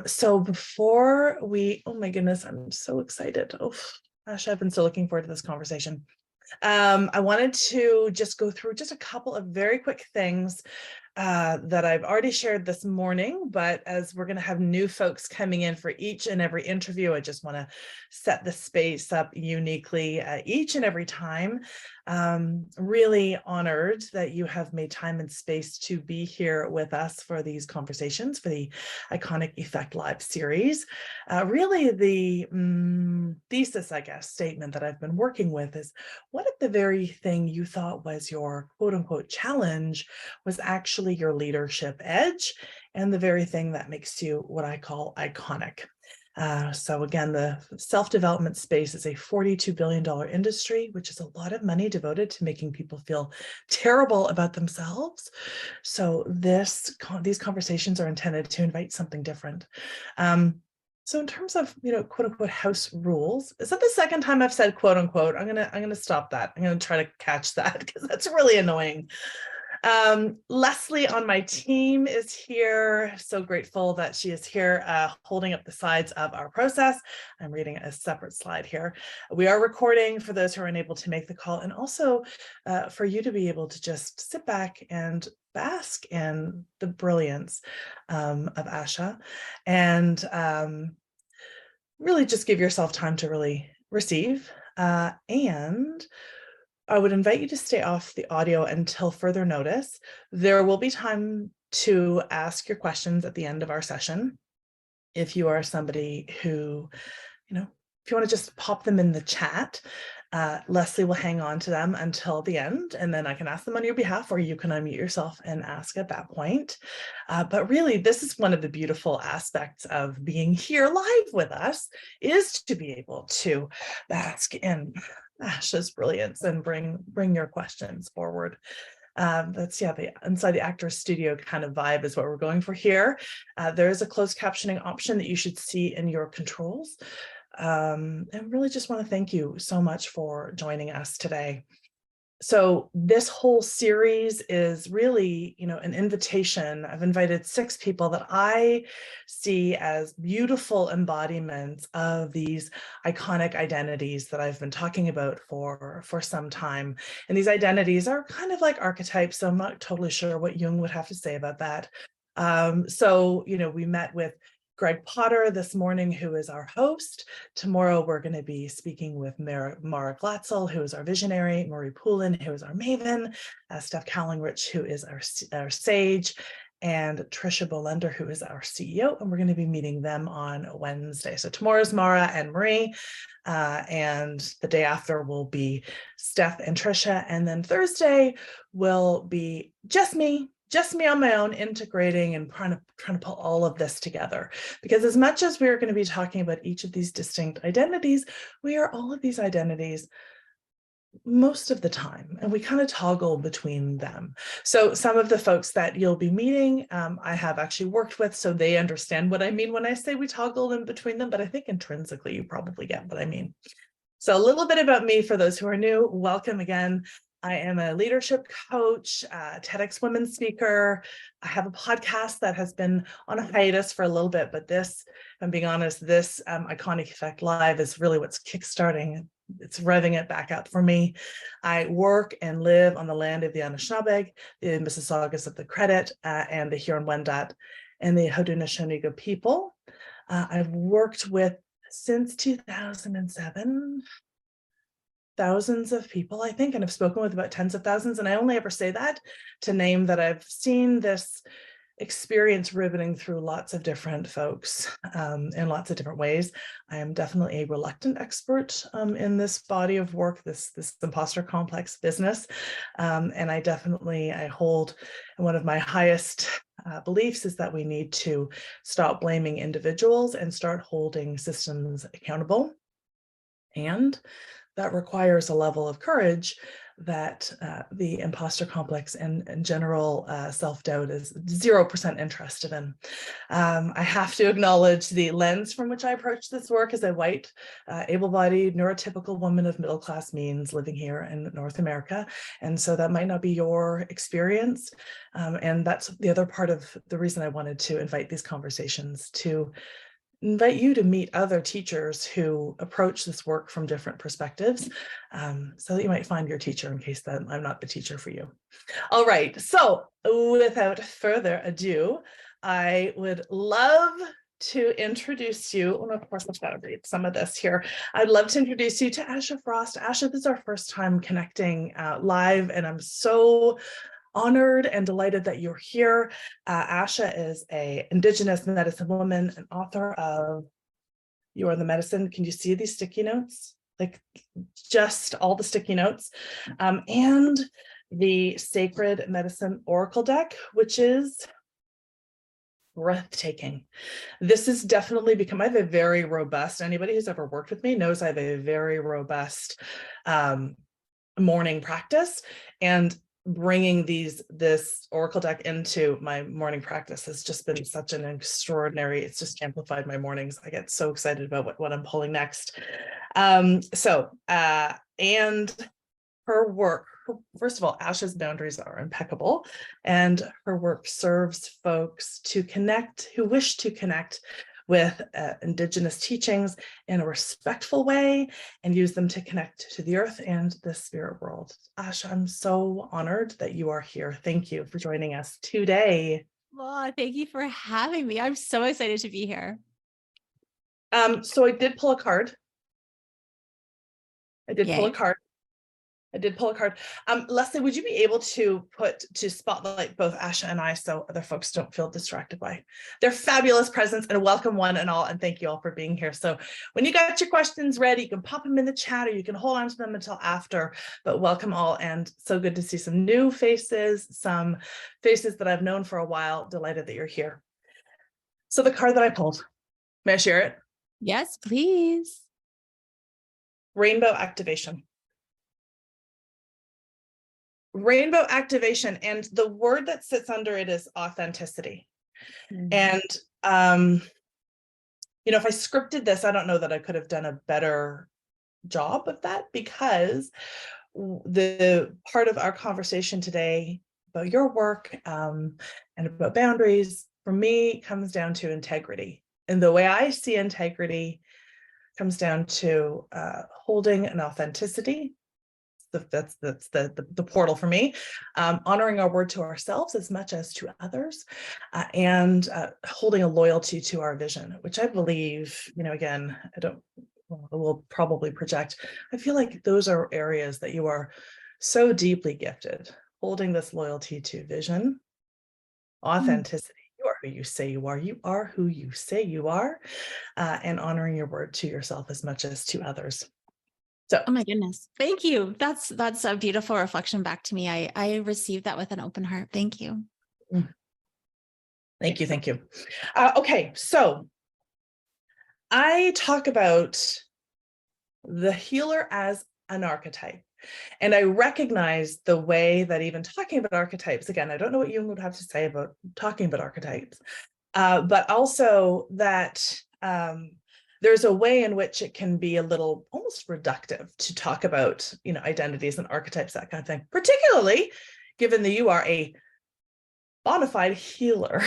So before we, oh my goodness, I'm so excited. Oh, Asha, I've been so looking forward to this conversation. I wanted to just go through just a couple of very quick things that I've already shared this morning, but as we're going to have new folks coming in for each and every interview, I just want to set the space up uniquely each and every time. Really honored that you have made time and space to be here with us for these conversations for the Iconic Effect Live series. Really the thesis, I guess, statement that I've been working with is, what if the very thing you thought was your quote unquote challenge was actually your leadership edge and the very thing that makes you what I call iconic? So again, the self-development space is a $42 billion industry, which is a lot of money devoted to making people feel terrible about themselves. So these conversations are intended to invite something different. So in terms of, quote unquote house rules, is that the second time I've said quote unquote? I'm gonna stop that. I'm gonna try to catch that because that's really annoying. Leslie on my team is here. So grateful that she is here holding up the sides of our process. I'm reading a separate slide here. We are recording for those who are unable to make the call, and also for you to be able to just sit back and bask in the brilliance of Asha, and really just give yourself time to really receive. And I would invite you to stay off the audio until further notice. There will be time to ask your questions at the end of our session. If you are somebody who, if you want to just pop them in the chat, Leslie will hang on to them until the end, and then I can ask them on your behalf, or you can unmute yourself and ask at that point. But really, this is one of the beautiful aspects of being here live with us, is to be able to bask in Asha's brilliance and bring your questions forward. That's the inside the actor's studio kind of vibe is what we're going for here. There is a closed captioning option that you should see in your controls. And really just want to thank you so much for joining us today. So this whole series is really, an invitation. I've invited 6 people that I see as beautiful embodiments of these iconic identities that I've been talking about for some time. And these identities are kind of like archetypes, so I'm not totally sure what Jung would have to say about that. So, we met with Greg Potter this morning, who is our host. Tomorrow, we're going to be speaking with Mara Glatzel, who is our visionary, Marie Poulin, who is our maven, Steph Callingrich, who is our sage, and Trisha Bolender, who is our CEO. And we're going to be meeting them on Wednesday. So tomorrow's Mara and Marie, and the day after will be Steph and Trisha. And then Thursday will be just me on my own, integrating and trying to pull all of this together. Because as much as we're going to be talking about each of these distinct identities, we are all of these identities most of the time, and we kind of toggle between them. So some of the folks that you'll be meeting, I have actually worked with, so they understand what I mean when I say we toggle in between them, but I think intrinsically you probably get what I mean. So a little bit about me for those who are new. Welcome again. I am a leadership coach, TEDx women speaker. I have a podcast that has been on a hiatus for a little bit, but this, if I'm being honest, this Iconic Effect Live is really what's kickstarting. It's revving it back up for me. I work and live on the land of the Anishinaabe, the Mississaugas of the Credit, and the Huron-Wendat, and the Haudenosaunee people. I've worked with, since 2007, thousands of people, I think, and I've spoken with about tens of thousands. And I only ever say that to name that I've seen this experience riveting through lots of different folks in lots of different ways. I am definitely a reluctant expert in this body of work, this imposter complex business. And I hold, and one of my highest beliefs is that we need to stop blaming individuals and start holding systems accountable. And that requires a level of courage that the imposter complex and general self-doubt is 0% interested in. I have to acknowledge the lens from which I approach this work as a white, able-bodied, neurotypical woman of middle-class means living here in North America. And so that might not be your experience. And that's the other part of the reason I wanted to invite these conversations, to invite you to meet other teachers who approach this work from different perspectives, so that you might find your teacher in case that I'm not the teacher for you. All right, so without further ado, I would love to introduce you, and of course I've got to read some of this here. I'd love to introduce you to Asha Frost. Asha, this is our first time connecting live, and I'm so honored and delighted that you're here. Asha is an Indigenous medicine woman, an author of You Are the Medicine. Can you see these sticky notes? Like just all the sticky notes. And the Sacred Medicine Oracle deck, which is breathtaking. This has definitely become, I have a very robust, anybody who's ever worked with me knows I have a very robust morning practice, and bringing this oracle deck into my morning practice has just been such an extraordinary, it's just amplified my mornings. I get so excited about what I'm pulling next. And her work, first of all, Asha's boundaries are impeccable, and her work serves folks to connect, who wish to connect with Indigenous teachings in a respectful way and use them to connect to the earth and the spirit world. Asha, I'm so honored that you are here. Thank you for joining us today. Well, thank you for having me. I'm so excited to be here. So I did pull a card. Yay. I did pull a card. Leslie, would you be able to spotlight both Asha and I so other folks don't feel distracted by their fabulous presence, and welcome one and all, and thank you all for being here. So when you got your questions ready, you can pop them in the chat or you can hold on to them until after, but welcome all, and so good to see some new faces, some faces that I've known for a while. Delighted that you're here. So the card that I pulled, may I share it? Yes, please. Rainbow activation. Rainbow activation, and the word that sits under it is authenticity. And you know, if I scripted this, I don't know that I could have done a better job of that, because the part of our conversation today about your work and about boundaries, for me, comes down to integrity. And the way I see integrity comes down to holding an authenticity. That's the portal for me, honoring our word to ourselves as much as to others, and holding a loyalty to our vision, which I believe, you know, again, will probably project. I feel like those are areas that you are so deeply gifted, holding this loyalty to vision, authenticity. You are who you say you are. You are who you say you are, and honoring your word to yourself as much as to others. So, oh my goodness. Thank you. That's a beautiful reflection back to me. I received that with an open heart. Thank you. Thank you. Thank you. Okay. So I talk about the healer as an archetype, and I recognize the way that even talking about archetypes, again, I don't know what you would have to say about talking about archetypes, but also that there's a way in which it can be a little almost reductive to talk about, you know, identities and archetypes, that kind of thing, particularly given that you are a bona fide healer.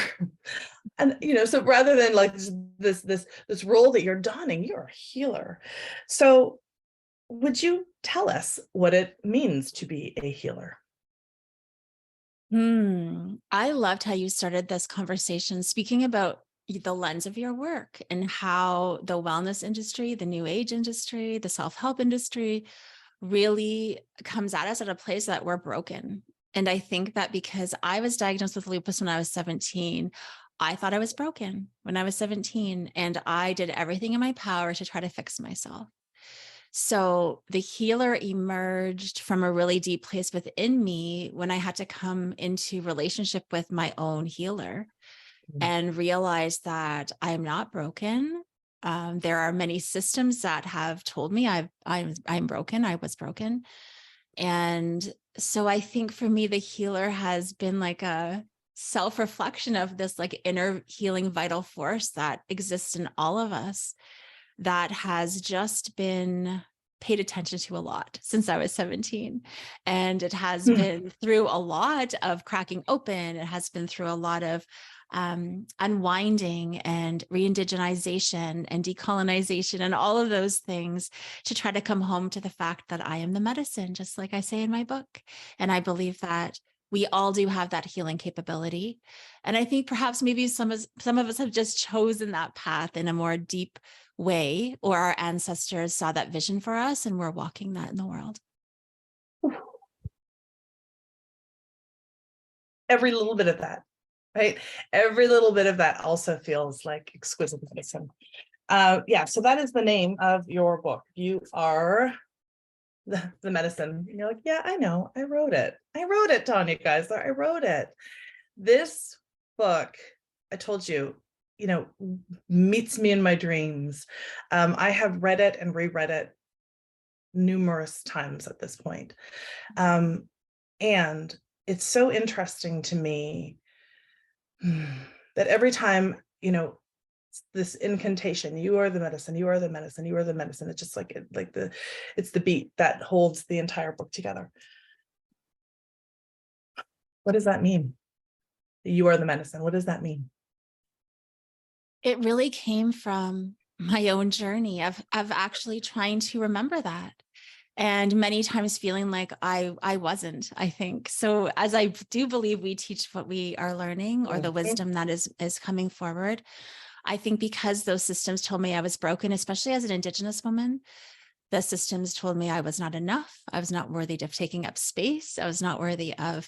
And, you know, so rather than like this role that you're donning, you're a healer. So would you tell us what it means to be a healer? I loved how you started this conversation speaking about the lens of your work and how the wellness industry, the new age industry, the self-help industry really comes at us at a place that we're broken. And I think that because I was diagnosed with lupus when I was 17, I thought I was broken when I was 17, and I did everything in my power to try to fix myself. So the healer emerged from a really deep place within me when I had to come into relationship with my own healer and realize that I'm not broken. There are many systems that have told me I'm broken. I was broken. And so I think for me, the healer has been like a self-reflection of this like inner healing vital force that exists in all of us, that has just been paid attention to a lot since I was 17. And it has been through a lot of cracking open. It has been through a lot of unwinding and re-indigenization and decolonization and all of those things to try to come home to the fact that I am the medicine, just like I say in my book. And I believe that we all do have that healing capability. And I think perhaps maybe some of us have just chosen that path in a more deep way, or our ancestors saw that vision for us and we're walking that in the world. Every little bit of that, right? Every little bit of that also feels like exquisite medicine. Yeah, so that is the name of your book. You are the medicine. And you're like, yeah, I know. I wrote it. I wrote it, Tanya, guys. I wrote it. This book, I told you, meets me in my dreams. I have read it and reread it numerous times at this point. And it's so interesting to me that every time, this incantation, you are the medicine, you are the medicine, you are the medicine. It's just like it's the beat that holds the entire book together. What does that mean? You are the medicine. What does that mean? It really came from my own journey of actually trying to remember that. And many times feeling like I wasn't, I think. So as I do believe we teach what we are learning, or the wisdom that is coming forward, I think because those systems told me I was broken, especially as an Indigenous woman, the systems told me I was not enough. I was not worthy of taking up space. I was not worthy of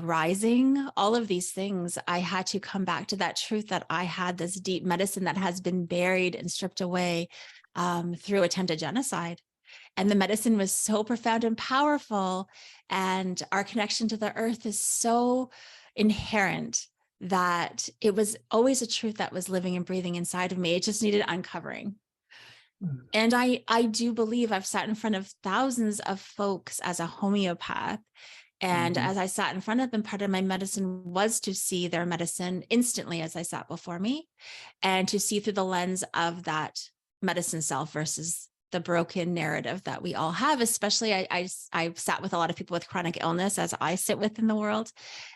rising. All of these things, I had to come back to that truth that I had this deep medicine that has been buried and stripped away through attempted genocide. And the medicine was so profound and powerful. And our connection to the earth is so inherent that it was always a truth that was living and breathing inside of me. It just needed uncovering. And I do believe I've sat in front of thousands of folks as a homeopath. And as I sat in front of them, part of my medicine was to see their medicine instantly as I sat before me, and to see through the lens of that medicine self versus the broken narrative that we all have. Especially I sat with a lot of people with chronic illness, as I sit within the world.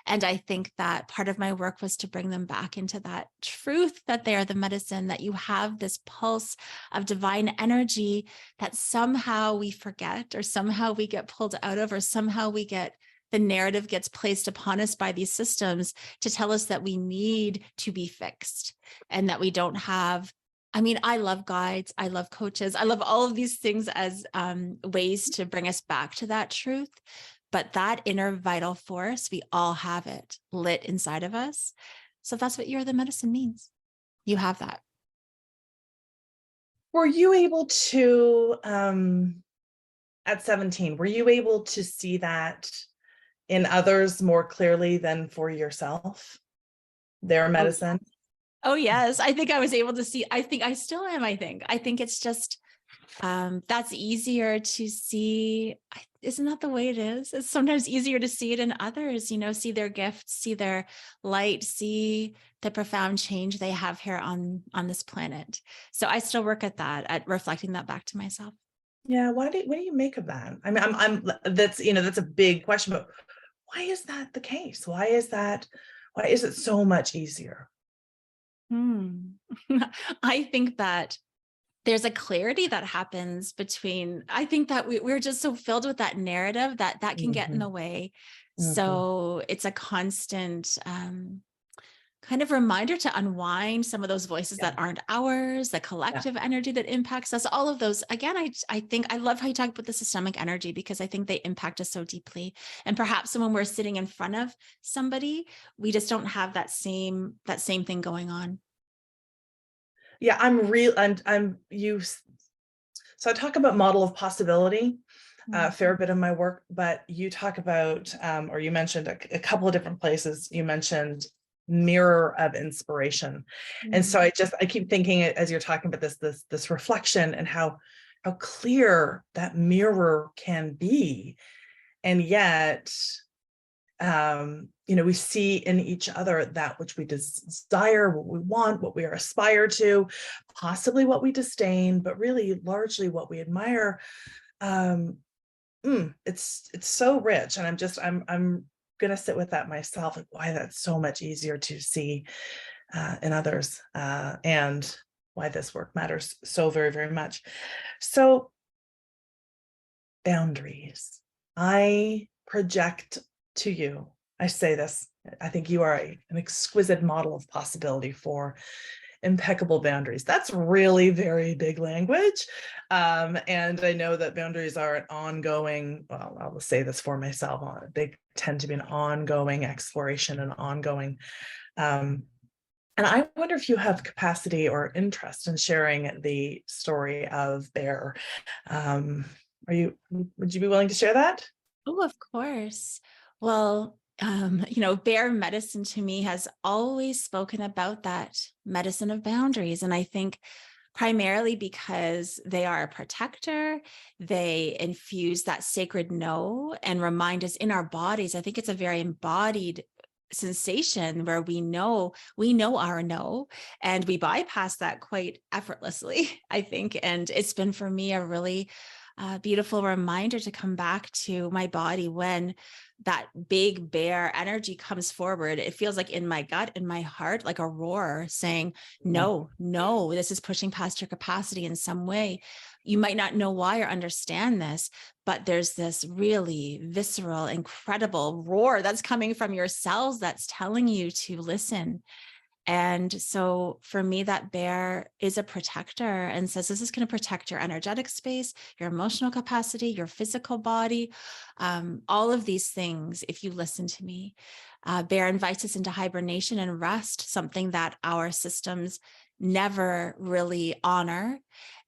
And I think that part of my work was to bring them back into that truth that they are the medicine, that you have this pulse of divine energy that somehow we forget, or somehow we get pulled out of, or somehow the narrative gets placed upon us by these systems to tell us that we need to be fixed, and that we don't have. I mean, I love guides, I love coaches, I love all of these things as ways to bring us back to that truth. But that inner vital force, we all have it lit inside of us. So that's what You're the Medicine means. You have that. Were you able to, at 17, were you able to see that in others more clearly than for yourself, their medicine? Oh, yes. I think I was able to see. I think I still am. I think it's just, that's easier to see. Isn't that the way it is? It's sometimes easier to see it in others, see their gifts, see their light, see the profound change they have here on this planet. So I still work at that, at reflecting that back to myself. Yeah. What do you make of that? I mean, that's a big question, but why is that the case? Why is it so much easier? I think that there's a clarity that happens between, I think that we're just so filled with that narrative that can get in the way. So it's a constant kind of reminder to unwind some of those voices that aren't ours, the collective energy that impacts us, all of those. Again, I think I love how you talk about the systemic energy, because I think they impact us so deeply. And perhaps when we're sitting in front of somebody, we just don't have that same thing going on. Yeah, so I talk about model of possibility, a fair bit of my work, but you talk about, or you mentioned a couple of different places. You mentioned mirror of inspiration. And so I keep thinking, as you're talking about this reflection, and how clear that mirror can be, And yet, we see in each other that which we desire, what we want, what we aspire to, possibly what we disdain, but really largely what we admire. It's so rich, and I'm gonna sit with that myself, like why that's so much easier to see in others, and why this work matters so very, very much. So, boundaries. I project to you, I say this, I think you are an exquisite model of possibility for impeccable boundaries. That's really very big language. And I know that boundaries are an ongoing, well, I will say this for myself, they tend to be an ongoing exploration and ongoing. And I wonder if you have capacity or interest in sharing the story of Bear. Would you be willing to share that? Oh, of course. Well, Bear medicine to me has always spoken about that medicine of boundaries. And I think primarily because they are a protector, they infuse that sacred no and remind us in our bodies. I think it's a very embodied sensation where we know our no, and we bypass that quite effortlessly, I think. And it's been for me a really beautiful reminder to come back to my body when that big bear energy comes forward. It feels like in my gut, in my heart, like a roar saying, no, this is pushing past your capacity in some way. You might not know why or understand this, but there's this really visceral, incredible roar that's coming from your cells that's telling you to listen. And so for me, that bear is a protector and says, this is going to protect your energetic space, your emotional capacity, your physical body, all of these things. If you listen to me, bear invites us into hibernation and rest, something that our systems never really honor.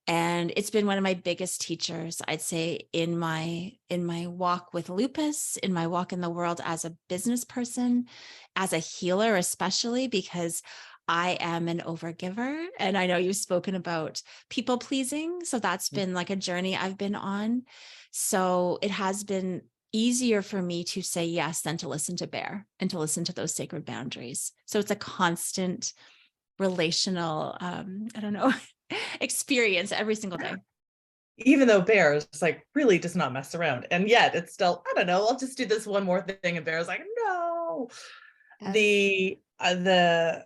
And it's been one of my biggest teachers, I'd say, in my walk with lupus, in my walk in the world as a business person, as a healer, especially because I am an overgiver. And I know you've spoken about people pleasing. So that's been like a journey I've been on. So it has been easier for me to say yes than to listen to Bear and to listen to those sacred boundaries. So it's a constant relational, I don't know, experience every single day. Even though Bear's like really does not mess around, and yet it's still, I don't know, I'll just do this one more thing, and Bear's like, no. Yes. The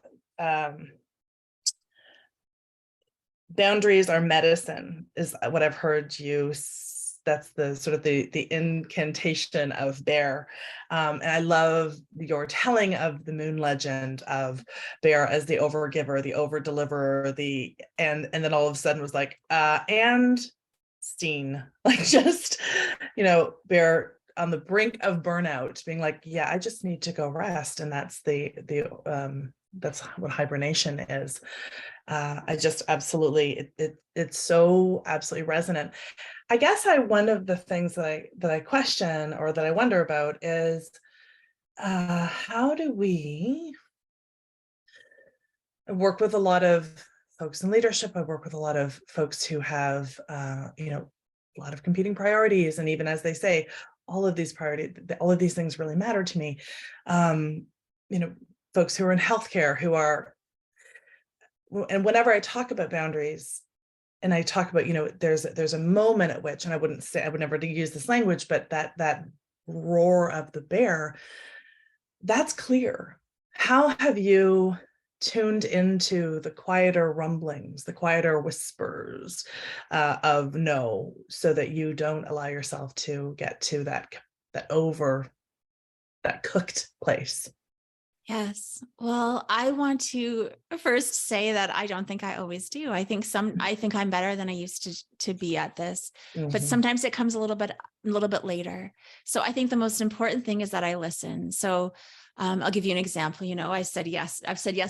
boundaries are medicine is what I've heard you. That's the sort of the incantation of Bear. And I love your telling of the moon legend of Bear as the overgiver, the over deliverer, and then all of a sudden was like, and Steen, like just, Bear on the brink of burnout, being like, yeah, I just need to go rest. And that's that's what hibernation is. I just absolutely, it's so absolutely resonant. I guess one of the things that I question or that I wonder about is how do we work with a lot of folks in leadership? I work with a lot of folks who have a lot of competing priorities, and even as they say, all of these things really matter to me. Folks who are in healthcare, who are, and whenever I talk about boundaries, and I talk about, there's a moment at which, and I would never use this language, but that roar of the bear, that's clear. How have you tuned into the quieter rumblings, the quieter whispers of no, so that you don't allow yourself to get to that cooked place? Yes. Well, I want to first say that I don't think I always do. I think I'm better than I used to be at this, but sometimes it comes a little bit later. So I think the most important thing is that I listen. So I'll give you an example. I've said yes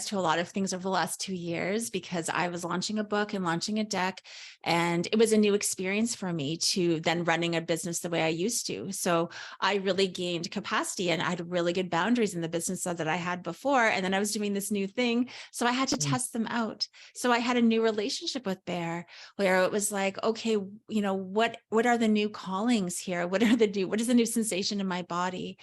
to a lot of things over the last 2 years because I was launching a book and launching a deck. And it was a new experience for me to then running a business the way I used to. So I really gained capacity and I had really good boundaries in the business that I had before. And then I was doing this new thing. So I had to test them out. So I had a new relationship with Bear where it was like, okay, what are the new callings here? What is the new sensation in my body?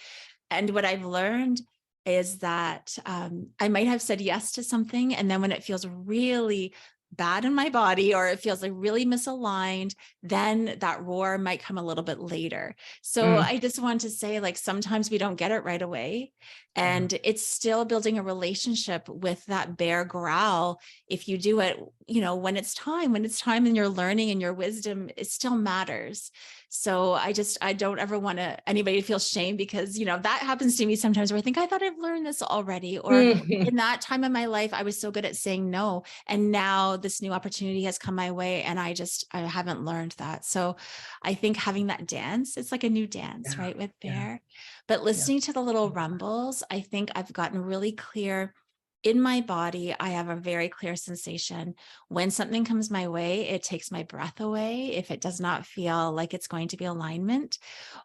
And what I've learned is that I might have said yes to something. And then when it feels really bad in my body or it feels like really misaligned, then that roar might come a little bit later. So I just want to say, like, sometimes we don't get it right away. And it's still building a relationship with that Bear growl. If you do it, when it's time and you're learning and your wisdom, it still matters. So I don't ever want anybody to feel shame because, that happens to me sometimes where I think I thought I've learned this already, or in that time of my life, I was so good at saying no. And now this new opportunity has come my way and I haven't learned that. So I think having that dance, it's like a new dance, right? With Bear, but listening to the little rumbles, I think I've gotten really clear. In my body, I have a very clear sensation. When something comes my way, it takes my breath away. If it does not feel like it's going to be alignment,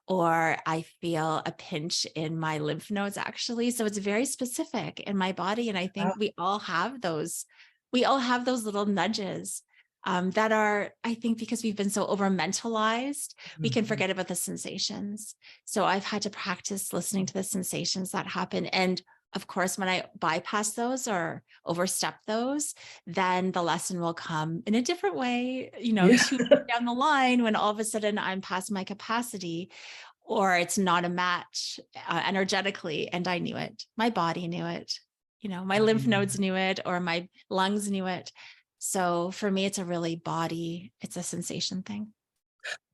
or I feel a pinch in my lymph nodes, actually. So it's very specific in my body. And I think we all have those. We all have those little nudges that are, I think, because we've been so over mentalized, we can forget about the sensations. So I've had to practice listening to the sensations that happen. And of course, when I bypass those or overstep those, then the lesson will come in a different way, 2 years down the line when all of a sudden I'm past my capacity or it's not a match energetically. And I knew it. My body knew it. My lymph nodes knew it or my lungs knew it. So for me, it's a sensation thing.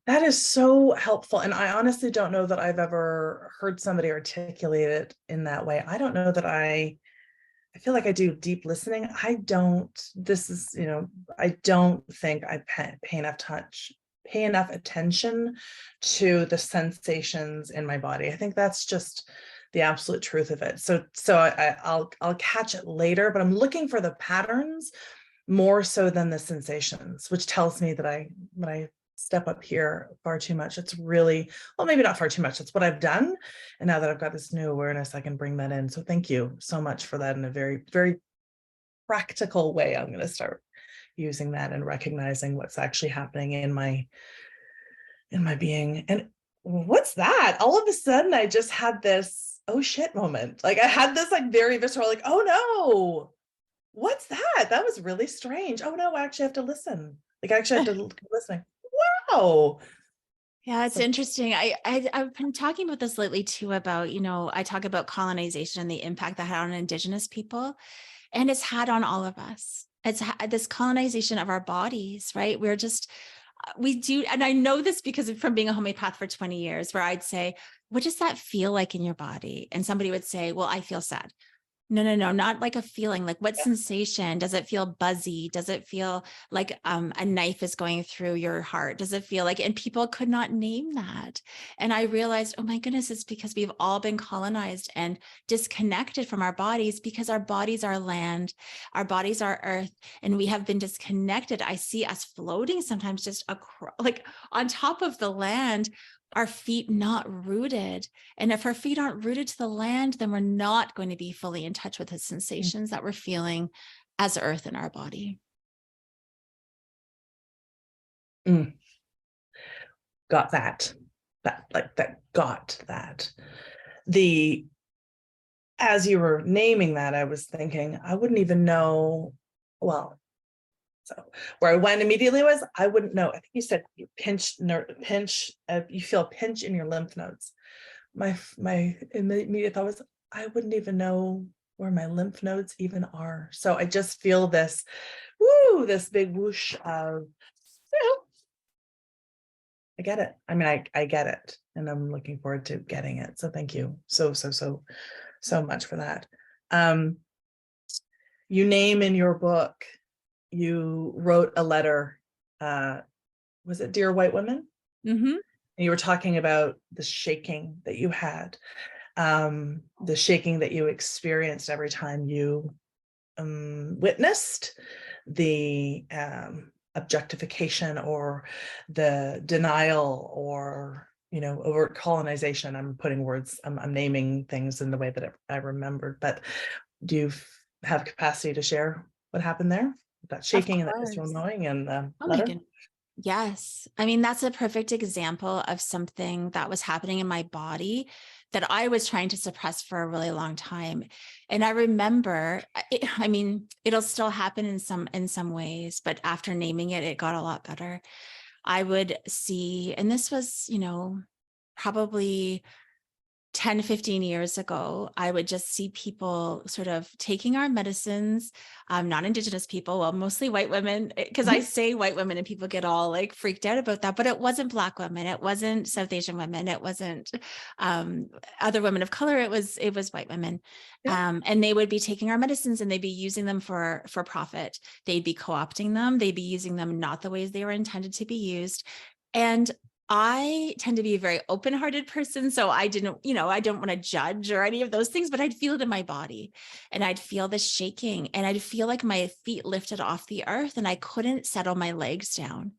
That is so helpful. And I honestly don't know that I've ever heard somebody articulate it in that way. I don't know that I feel like I do deep listening. I don't think I pay enough attention to the sensations in my body. I think that's just the absolute truth of it. So I'll catch it later, but I'm looking for the patterns more so than the sensations, which tells me that when I step up here far too much, it's really, well, maybe not far too much. It's what I've done. And now that I've got this new awareness, I can bring that in. So thank you so much for that in a very, very practical way. I'm going to start using that and recognizing what's actually happening in my being. And what's that? All of a sudden, I just had this, oh shit moment. Like I had this like very visceral, like, oh no, what's that? That was really strange. Oh no, I actually have to listen. Like I actually have to keep listening. Wow. Yeah, it's interesting. I've been talking about this lately too about, I talk about colonization and the impact that had on Indigenous people, and it's had on all of us. It's this colonization of our bodies, right? We do, and I know this because from being a homeopath for 20 years, where I'd say, what does that feel like in your body? And somebody would say, well, I feel sad. No, not like a feeling. Like what sensation? Does it feel buzzy? Does it feel like a knife is going through your heart? Does it feel like, and people could not name that. And I realized, oh my goodness, it's because we've all been colonized and disconnected from our bodies because our bodies are land, our bodies are earth, and we have been disconnected. I see us floating sometimes just like on top of the land, our feet not rooted. And if our feet aren't rooted to the land, then we're not going to be fully in touch with the sensations that we're feeling as earth in our body. Got that. Got that. As you were naming that, I was thinking, I wouldn't even know. Well, so where I went immediately was, I wouldn't know. I think you said you you feel a pinch in your lymph nodes. My immediate thought was, I wouldn't even know where my lymph nodes even are. So I just feel this, this big whoosh of, I get it. I mean, I get it, and I'm looking forward to getting it. So thank you so much for that. You name in your book, you wrote a letter, was it Dear White Women? Mm-hmm. And you were talking about the shaking that you had. the shaking that you experienced every time you witnessed the objectification or the denial or overt colonization. I'm putting words, I'm naming things in the way that I remembered, but do you have capacity to share what happened there? That Of shaking and that visceral course. knowing and the Oh my letter? goodness. Yes. I mean, that's a perfect example of something that was happening in my body that I was trying to suppress for a really long time. And I remember, I mean, it'll still happen in some ways, but after naming it, it got a lot better. I would see, and this was, probably 10, 15 years ago, I would just see people sort of taking our medicines, non-Indigenous people, well, mostly white women, because I Mhm. say white women and people get all like freaked out about that, but it wasn't Black women, it wasn't South Asian women, it wasn't other women of color, it was white women. Yeah. And they would be taking our medicines and they'd be using them for profit. They'd be co-opting them, they'd be using them not the ways they were intended to be used. And I tend to be a very open-hearted person. So I didn't, I don't want to judge or any of those things, but I'd feel it in my body and I'd feel the shaking and I'd feel like my feet lifted off the earth and I couldn't settle my legs down.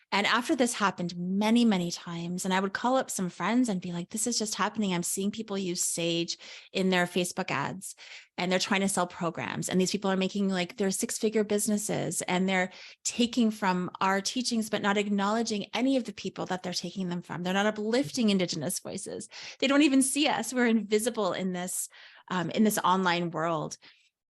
And after this happened many, many times, and I would call up some friends and be like, this is just happening. I'm seeing people use sage in their Facebook ads and they're trying to sell programs. And these people are making like their six-figure businesses and they're taking from our teachings, but not acknowledging any of the people that they're taking them from. They're not uplifting Indigenous voices. They don't even see us. We're invisible in this online world.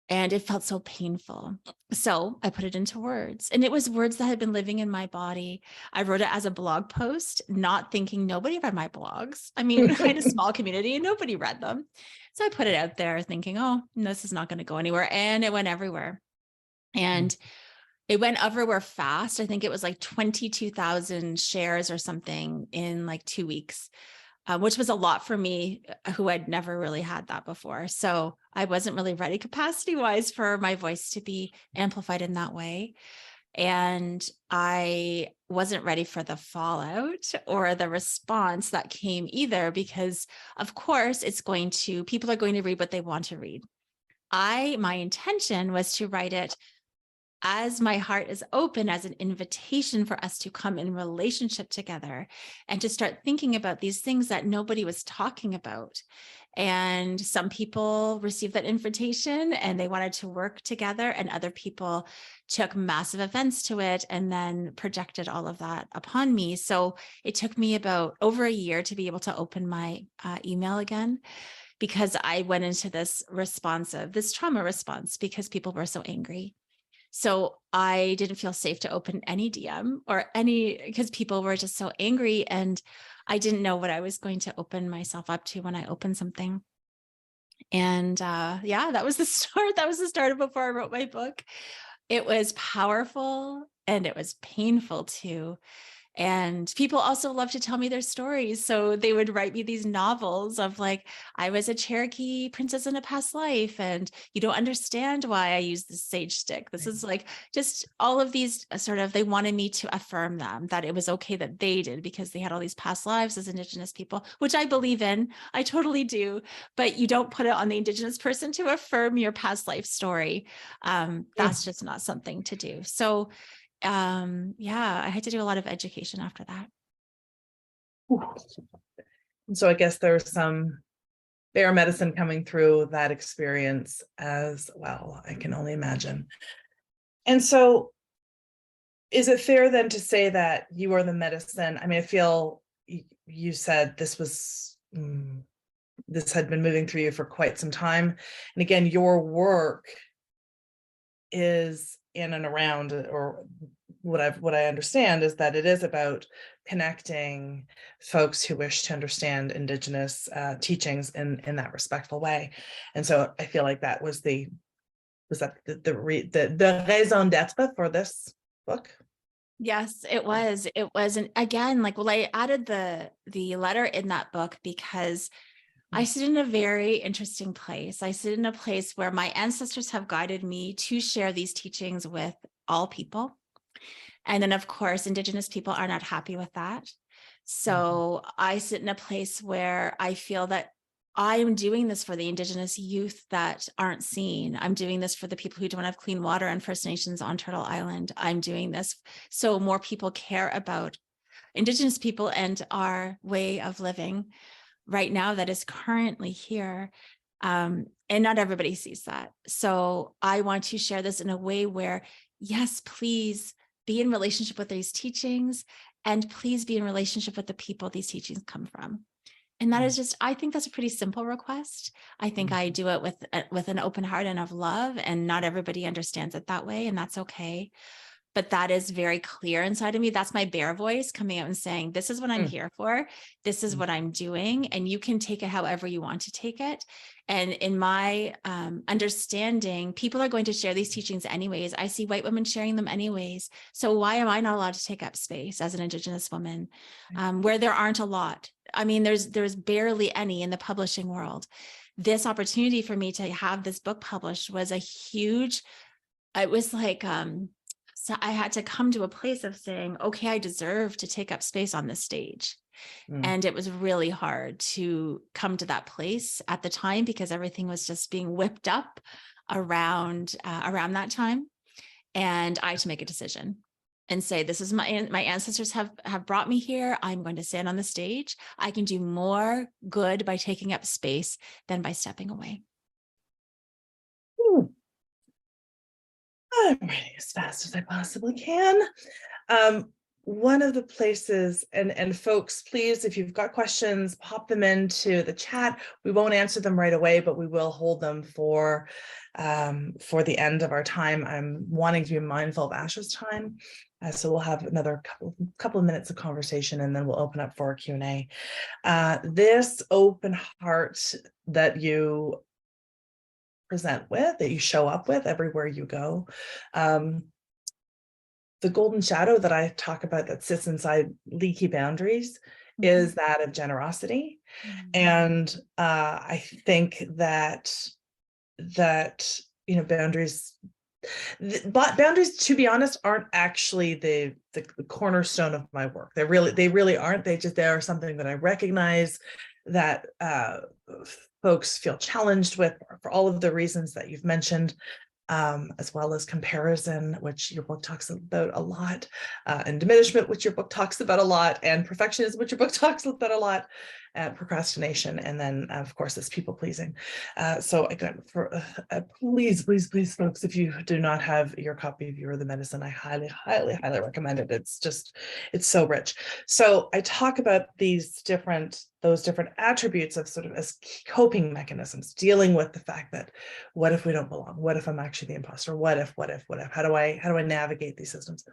And it felt so painful. So I put it into words, and it was words that had been living in my body. I wrote it as a blog post, not thinking nobody read my blogs. I mean, I had a small community and nobody read them. So I put it out there thinking, oh, this is not going to go anywhere. And it went everywhere. And it went everywhere fast. I think it was like 22,000 shares or something in like 2 weeks. Which was a lot for me, who had never really had that before. So I wasn't really ready capacity wise for my voice to be amplified in that way. And I wasn't ready for the fallout or the response that came either, because of course people are going to read what they want to read. My intention was to write it as my heart is open as an invitation for us to come in relationship together and to start thinking about these things that nobody was talking about. And some people received that invitation and they wanted to work together, and other people took massive offense to it and then projected all of that upon me. So it took me about over a year to be able to open my email again, because I went into this trauma response because people were so angry. So I didn't feel safe to open any DM or because people were just so angry, and I didn't know what I was going to open myself up to when I opened something. And that was the start. That was the start of before I wrote my book. It was powerful and it was painful too. And people also love to tell me their stories. So they would write me these novels of like, I was a Cherokee princess in a past life, and you don't understand why I use this sage stick. This is like just all of these they wanted me to affirm them, that it was okay that they did because they had all these past lives as Indigenous people, which I believe in. I totally do. But you don't put it on the Indigenous person to affirm your past life story. That's just not something to do. So I had to do a lot of education after that. So I guess there's some bear medicine coming through that experience as well. I can only imagine. And so is it fair then to say that you are the medicine? I mean, I feel you said this had been moving through you for quite some time. And again, your work is in and around, or what I understand is that it is about connecting folks who wish to understand Indigenous teachings in that respectful way. And so I feel like that was the raison d'etre for this book. Yes, it was. It was. And again, I added the letter in that book because I sit in a very interesting place. I sit in a place where my ancestors have guided me to share these teachings with all people. And then, of course, Indigenous people are not happy with that. So I sit in a place where I feel that I am doing this for the Indigenous youth that aren't seen. I'm doing this for the people who don't have clean water and First Nations on Turtle Island. I'm doing this so more people care about Indigenous people and our way of living right now that is currently here. And not everybody sees that. So I want to share this in a way where, yes, please be in relationship with these teachings, and please be in relationship with the people these teachings come from. And that is just, I think that's a pretty simple request. I think I do it with an open heart and of love, and not everybody understands it that way, and that's okay. But that is very clear inside of me. That's my bear voice coming out and saying, this is what I'm here for. This is what I'm doing. And you can take it however you want to take it. And in my understanding, people are going to share these teachings anyways. I see white women sharing them anyways. So why am I not allowed to take up space as an Indigenous woman where there aren't a lot? I mean, there's barely any in the publishing world. This opportunity for me to have this book published was a huge, it was like, so I had to come to a place of saying, okay, I deserve to take up space on this stage. And it was really hard to come to that place at the time, because everything was just being whipped up around that time. And I had to make a decision and say, this is my ancestors have brought me here. I'm going to stand on the stage. I can do more good by taking up space than by stepping away. I'm writing as fast as I possibly can. One of the places, and folks, please, if you've got questions, pop them into the chat. We won't answer them right away, but we will hold them for the end of our time. I'm wanting to be mindful of Asha's time. So we'll have another couple of minutes of conversation, and then we'll open up for a Q&A. This open heart that you present with, that you show up with everywhere you go, the golden shadow that I talk about that sits inside leaky boundaries is that of generosity. And I think that boundaries, but boundaries, to be honest, aren't actually the cornerstone of my work. They really aren't. They are something that I recognize that folks feel challenged with for all of the reasons that you've mentioned, as well as comparison, which your book talks about a lot, and diminishment, which your book talks about a lot, and perfectionism, which your book talks about a lot, procrastination, and then of course it's people pleasing. So again, please, folks, if you do not have your copy of You Are the Medicine, I highly recommend it. It's so rich. So I talk about those different attributes of sort of as coping mechanisms, dealing with the fact that, what if we don't belong? What if I'm actually the imposter? What if? How do I navigate these systems?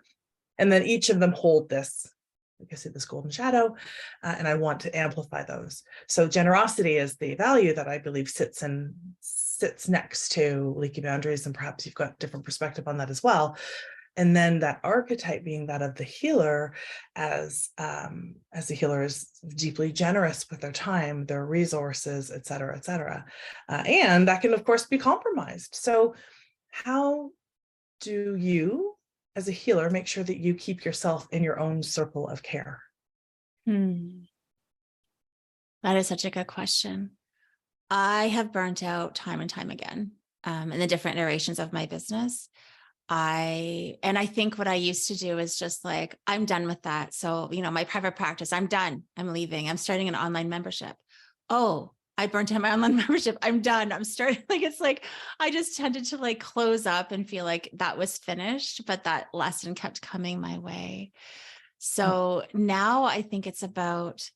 And then each of them hold this, like I said, this golden shadow, and I want to amplify those. So generosity is the value that I believe sits next to leaky boundaries, and perhaps you've got a different perspective on that as well. And then that archetype being that of the healer, as the healer is deeply generous with their time, their resources, et cetera, et cetera. And that can, of course, be compromised. So how do you, as a healer, make sure that you keep yourself in your own circle of care? That is such a good question. I have burnt out time and time again in the different iterations of my business. I think what I used to do is just like, I'm done with that. So, my private practice, I'm done. I'm leaving. I'm starting an online membership. Oh, I burnt out my online membership. I'm done. I'm starting. It's like, I just tended to like close up and feel like that was finished, but that lesson kept coming my way. So now I think it's about,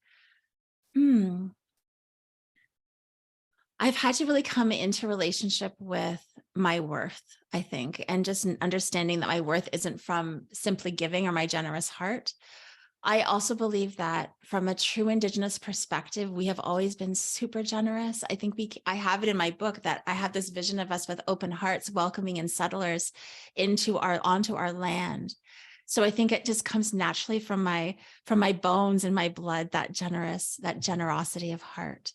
I've had to really come into relationship with my worth, I think, and just understanding that my worth isn't from simply giving or my generous heart. I also believe that from a true Indigenous perspective, we have always been super generous. I think I have it in my book that I have this vision of us with open hearts, welcoming in settlers onto our land. So I think it just comes naturally from my bones and my blood, that generosity of heart.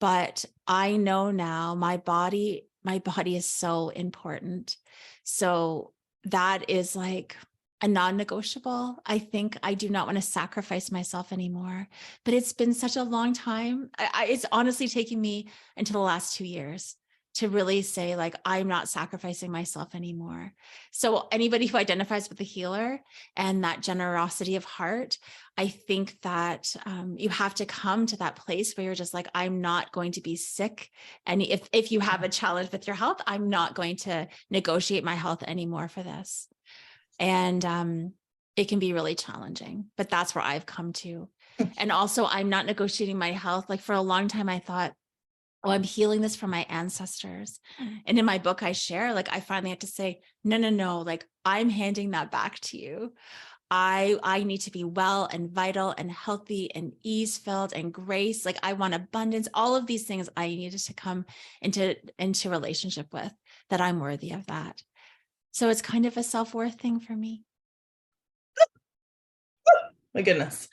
But I know now my body is so important. So that is like, a non-negotiable. I think I do not want to sacrifice myself anymore, but it's been such a long time. It's honestly taking me into the last 2 years to really say, like, I'm not sacrificing myself anymore. So anybody who identifies with the healer and that generosity of heart, I think that you have to come to that place where you're just like, I'm not going to be sick. And if you have a challenge with your health, I'm not going to negotiate my health anymore for this. And it can be really challenging, but that's where I've come to. And also, I'm not negotiating my health. Like, for a long time, I thought, oh, I'm healing this from my ancestors. And in my book, I share, like, I finally have to say, no, like, I'm handing that back to you. I need to be well and vital and healthy and ease filled and grace. Like, I want abundance, all of these things I needed to come into relationship with, that I'm worthy of that. So it's kind of a self-worth thing for me. My goodness.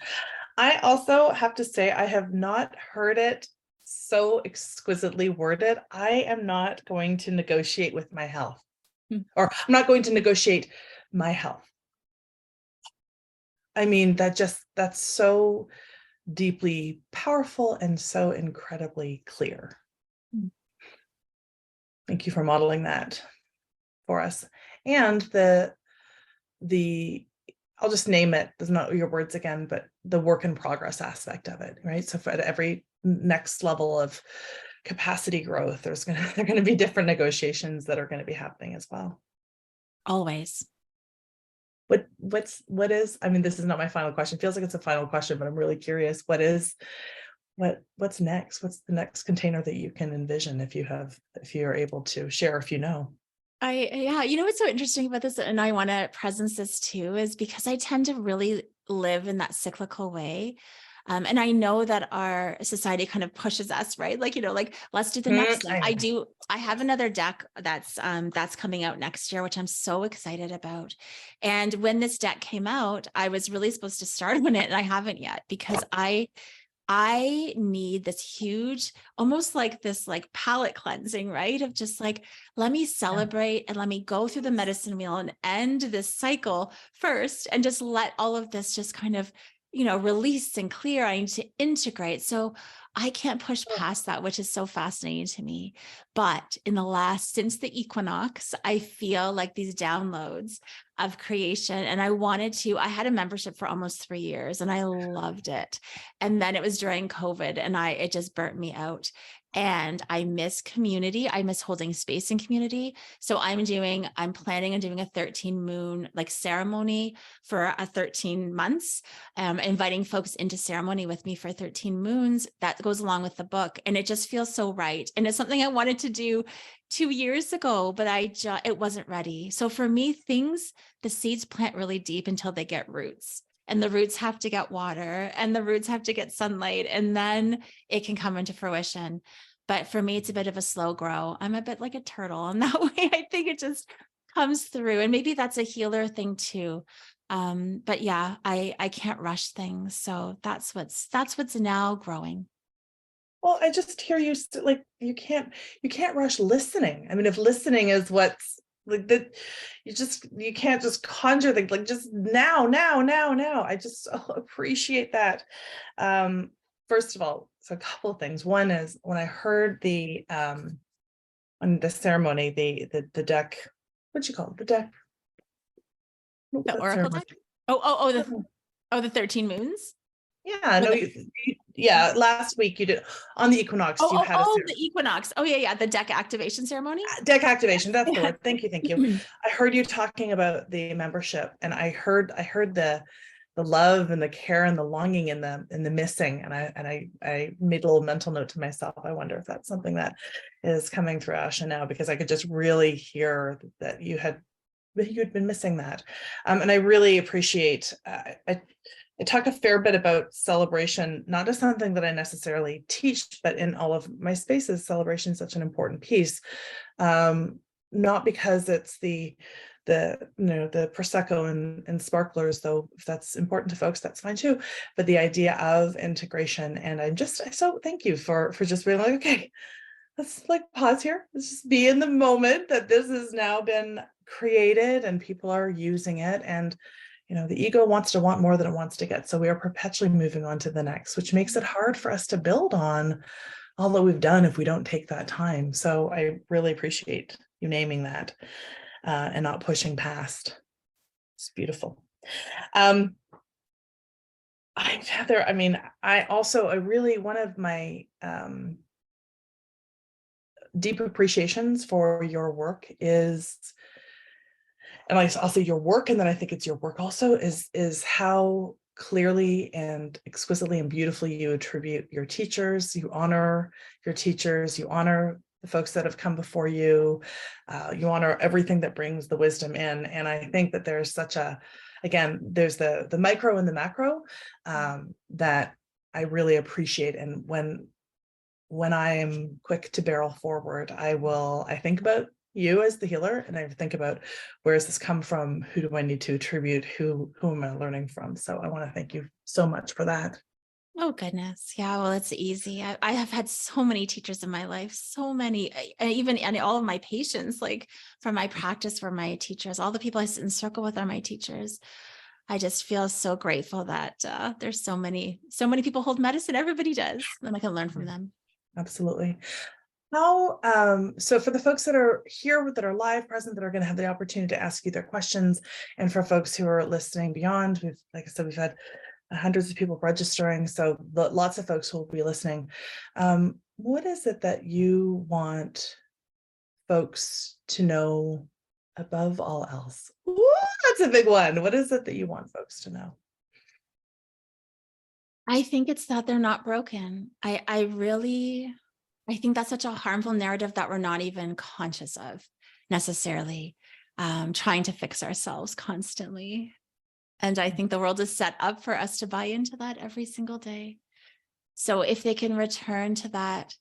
I also have to say, I have not heard it so exquisitely worded. I am not going to negotiate with my health, or I'm not going to negotiate my health. I mean, that's so deeply powerful and so incredibly clear. Thank you for modeling that for us. And the I'll just name it, there's not your words again, but the work in progress aspect of it, right? So for every next level of capacity growth, there are going to be different negotiations that are going to be happening as well. Always. What is, I mean, this is not my final question. It feels like it's a final question, but I'm really curious. What's next? What's the next container that you can envision if you're able to share, if you know? Yeah, what's so interesting about this, and I want to presence this too, is because I tend to really live in that cyclical way. And I know that our society kind of pushes us, right? Like, like, let's do the next thing. I have another deck that's coming out next year, which I'm so excited about. And when this deck came out, I was really supposed to start on it, and I haven't yet, because I need this huge, almost like this, like, palate cleansing, right? Of just like, let me celebrate and let me go through the medicine wheel and end this cycle first, and just let all of this just kind of, release and clear. I need to integrate. So I can't push past that, which is so fascinating to me. But since the equinox, I feel like these downloads of creation. And I had a membership for almost 3 years and I loved it. And then it was during COVID and it just burnt me out. And I miss community. I miss holding space in community. So I'm planning on doing a 13 moon ceremony for 13 months, inviting folks into ceremony with me for 13 moons. That goes along with the book. And it just feels so right. And it's something I wanted to do 2 years ago, but it wasn't ready. So for me, the seeds plant really deep until they get roots. And the roots have to get water and the roots have to get sunlight, and then it can come into fruition. But for me, it's a bit of a slow grow. I'm a bit like a turtle in that way. I think it just comes through, and maybe that's a healer thing too. But yeah, I can't rush things. So that's what's now growing. Well, I just hear you like, you can't rush listening. I mean, if listening is what's like that, you can't just conjure things like just now. I just appreciate that. First of all, so a couple of things. One is when I heard on the ceremony, the deck, what'd you call it? The deck. The oracle deck? The 13 moons? Yeah, no, last week you did on the equinox. You had the equinox. Oh yeah, the deck activation ceremony. Deck activation. That's the word. Thank you. I heard you talking about the membership, and I heard the love and the care and the longing and the missing, and I made a little mental note to myself. I wonder if that's something that is coming through Asha now, because I could just really hear that you had been missing that, and I really appreciate. I talk a fair bit about celebration, not as something that I necessarily teach, but in all of my spaces, celebration is such an important piece. Not because it's the Prosecco and sparklers, though if that's important to folks, that's fine too. But the idea of integration, and so thank you for just being like, okay, let's pause here. Let's just be in the moment that this has now been created and people are using it, and the ego wants to want more than it wants to get, so we are perpetually moving on to the next, which makes it hard for us to build on all that we've done if we don't take that time. So I really appreciate you naming that, and not pushing past. It's beautiful. Heather, I mean, I really, one of my deep appreciations for your work is, and I'll say your work, and then I think it's your work also, is how clearly and exquisitely and beautifully you attribute your teachers. You honor your teachers, you honor the folks that have come before you, you honor everything that brings the wisdom in. And I think that there's such a, again, there's the micro and the macro that I really appreciate. And when I'm quick to barrel forward, I think about you as the healer, and I think about, where does this come from? Who do I need to attribute? Who am I learning from? So I want to thank you so much for that. Oh goodness. Yeah, well, it's easy. I have had so many teachers in my life, so many, and all of my patients, like from my practice, were my teachers. All the people I sit in circle with are my teachers. I just feel so grateful that there's so many people hold medicine. Everybody does, and I can learn from them. Absolutely. So for the folks that are here, that are live present, that are going to have the opportunity to ask you their questions, and for folks who are listening beyond, like I said, we've had hundreds of people registering, so lots of folks who will be listening. What is it that you want folks to know above all else? Ooh, that's a big one. What is it that you want folks to know? I think it's that they're not broken. I think that's such a harmful narrative that we're not even conscious of necessarily, trying to fix ourselves constantly. And I think the world is set up for us to buy into that every single day. So if they can return to that,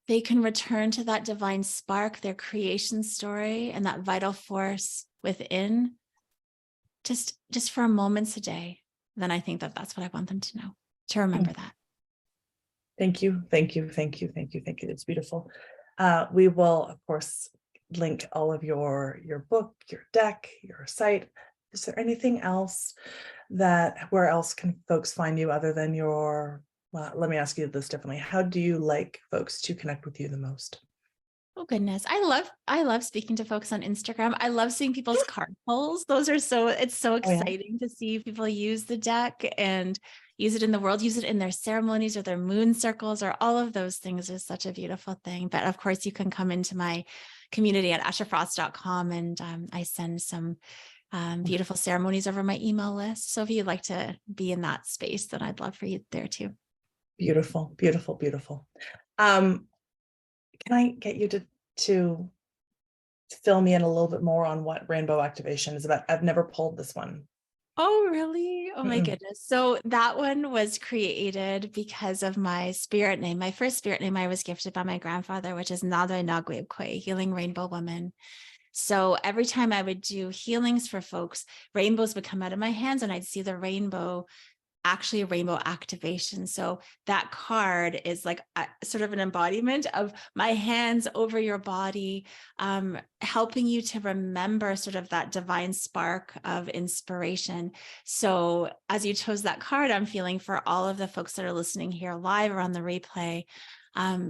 divine spark, their creation story, and that vital force within, just for a moment a day, then I think that that's what I want them to know, to remember that. Thank you. Thank you. Thank you. Thank you. Thank you. It's beautiful. We will, of course, link all of your book, your deck, your site. Is there anything else where else can folks find you other than well, let me ask you this differently. How do you like folks to connect with you the most? Oh goodness. I love speaking to folks on Instagram. I love seeing people's card pulls. It's so exciting to see people use the deck and use it in the world, use it in their ceremonies or their moon circles, or all of those things is such a beautiful thing. But of course you can come into my community at ashafrost.com, and I send some beautiful ceremonies over my email list. So if you'd like to be in that space, then I'd love for you there too. Beautiful, beautiful, beautiful. Can I get you to fill me in a little bit more on what rainbow activation is about? I've never pulled this one. Oh, really? Oh my goodness. So that one was created because of my spirit name. My first spirit name I was gifted by my grandfather, which is Nada Nagwebkwe, Healing Rainbow Woman. So every time I would do healings for folks, rainbows would come out of my hands and I'd see the rainbow, actually a rainbow activation. So that card is like sort of an embodiment of my hands over your body, helping you to remember sort of that divine spark of inspiration. So as you chose that card, I'm feeling for all of the folks that are listening here live or on the replay,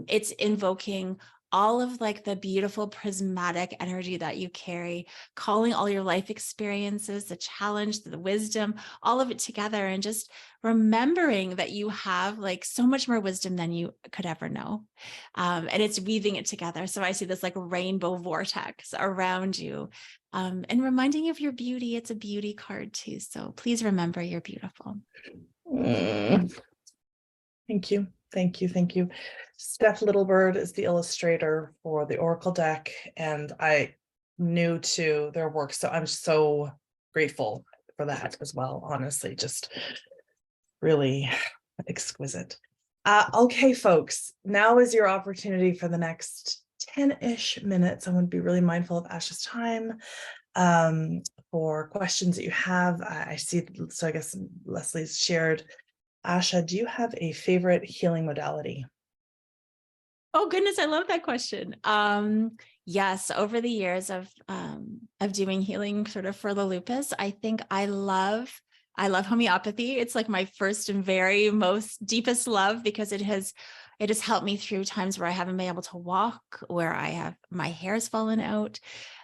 it's invoking all of like the beautiful prismatic energy that you carry, calling all your life experiences, the challenge, the wisdom, all of it together, and just remembering that you have like so much more wisdom than you could ever know. And it's weaving it together. So I see this like rainbow vortex around you, and reminding you of your beauty. It's a beauty card too. So please remember you're beautiful. Thank you. Thank you. Thank you. Steph Littlebird is the illustrator for the Oracle deck, and I new to their work, so I'm so grateful for that as well. Honestly, just really exquisite. Okay, folks, now is your opportunity for the next 10-ish minutes. I want to be really mindful of Asha's time for questions that you have. I see, so I guess Leslie's shared. Asha, do you have a favorite healing modality? Oh goodness, I love that question. Yes, over the years of doing healing sort of for the lupus, I think I love homeopathy. It's like my first and very most deepest love because it has helped me through times where I haven't been able to walk, where I have my hair's fallen out.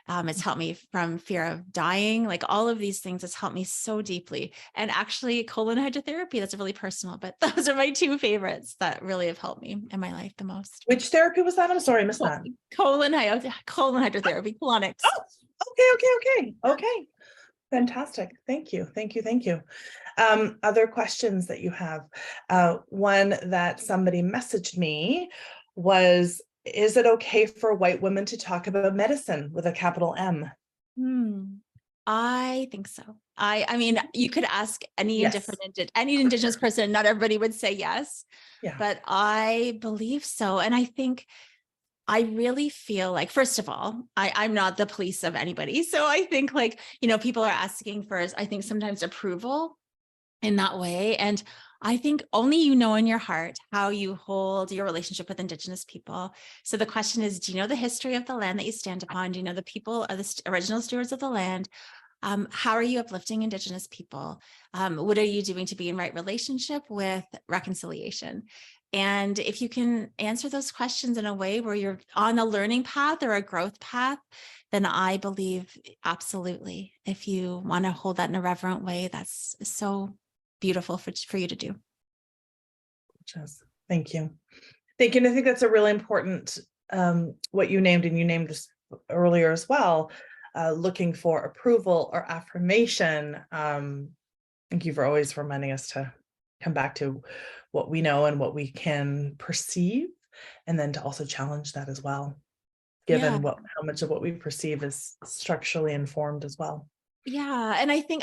It's helped me from fear of dying. Like all of these things has helped me so deeply. And actually colon hydrotherapy, that's really personal, but those are my two favorites that really have helped me in my life the most. Which therapy was that? I'm sorry, I missed Col- that. colon hydrotherapy, colonics. Oh, okay. Fantastic. Thank you. Thank you. Other questions that you have? One that somebody messaged me was, is it okay for white women to talk about medicine with a capital M? Hmm. I think so. I mean, you could ask any Yes. any indigenous person, not everybody would say yes, Yeah. but I believe so. And I think I really feel like, first of all, I'm not the police of anybody. So I think like, people are asking for, I think sometimes approval in that way. And I think only you know in your heart how you hold your relationship with Indigenous people. So the question is, do you know the history of the land that you stand upon? Do you know the people are the original stewards of the land? How are you uplifting Indigenous people? What are you doing to be in right relationship with reconciliation? And if you can answer those questions in a way where you're on a learning path or a growth path, then I believe absolutely, if you want to hold that in a reverent way, that's so beautiful for you to do. Thank you. Thank you. And I think that's a really important, what you named, and you named this earlier as well, looking for approval or affirmation. Thank you for always reminding us to come back to what we know and what we can perceive, and then to also challenge that as well, Yeah. given how much of what we perceive is structurally informed as well. Yeah. And I think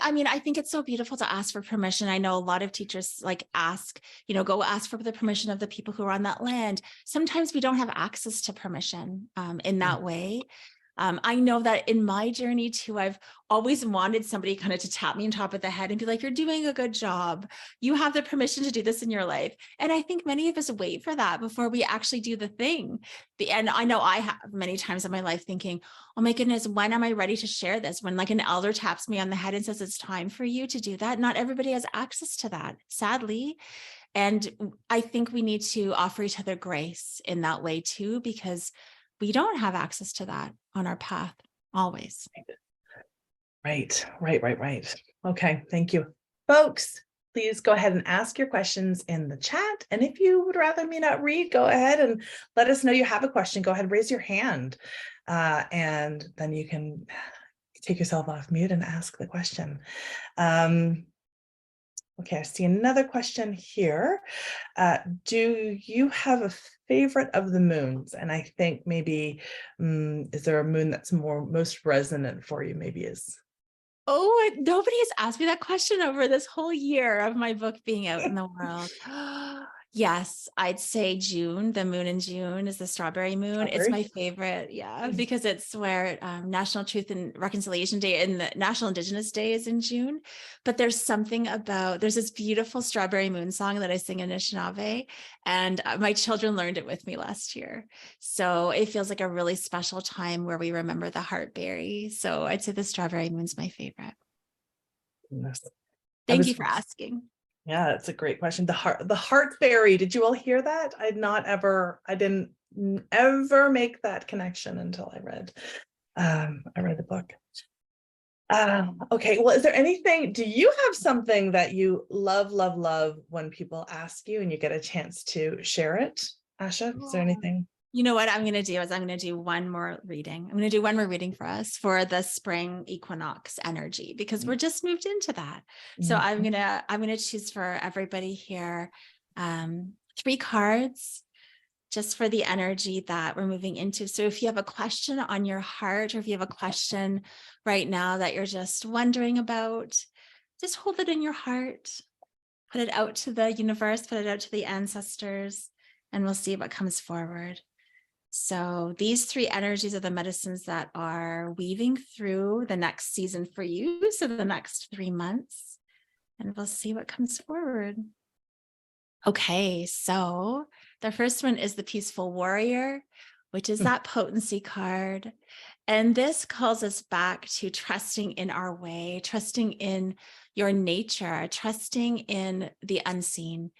it's so beautiful to ask for permission. I know a lot of teachers like ask, go ask for the permission of the people who are on that land. Sometimes we don't have access to permission in that way. I know that in my journey too, I've always wanted somebody kind of to tap me on top of the head and be like, you're doing a good job. You have the permission to do this in your life. And I think many of us wait for that before we actually do the thing. And I know I have many times in my life thinking, oh my goodness, when am I ready to share this? When like an elder taps me on the head and says, it's time for you to do that. Not everybody has access to that, sadly. And I think we need to offer each other grace in that way too, because we don't have access to that on our path always. Right. Okay, thank you. Folks, please go ahead and ask your questions in the chat. And if you would rather me not read, go ahead and let us know you have a question. Go ahead, raise your hand. And then you can take yourself off mute and ask the question. Okay, I see another question here. Do you have a favorite of the moons? And I think maybe, is there a moon that's most resonant for you? Maybe is. Oh, nobody has asked me that question over this whole year of my book being out in the world. Yes, I'd say June. The moon in June is the strawberry moon. It's Strawberry? my favorite. Yeah, because it's where National Truth and Reconciliation Day and the National Indigenous Day is in June. But there's something about, there's this beautiful strawberry moon song that I sing in Anishinaabe, and my children learned it with me last year. So it feels like a really special time where we remember the heartberry. So I'd say the strawberry moon's my favorite. Yes. Thank you for asking. Yeah, that's a great question. The heartberry. Did you all hear that? I didn't ever make that connection until I read the book. Okay, well, is there anything, do you have something that you love when people ask you and you get a chance to share it? Asha, is there anything? You know what I'm going to do is I'm going to do one more reading. I'm going to do one more reading for us for the spring equinox energy, because we're just moved into that. So I'm going to choose for everybody here 3 cards just for the energy that we're moving into. So if you have a question on your heart, or if you have a question right now that you're just wondering about, just hold it in your heart, put it out to the universe, put it out to the ancestors, and we'll see what comes forward. So these 3 energies are the medicines that are weaving through the next season for you. So the next 3 months, and we'll see what comes forward. Okay, so the first one is the Peaceful Warrior, which is that potency card. And this calls us back to trusting in our way, trusting in your nature, trusting in the unseen.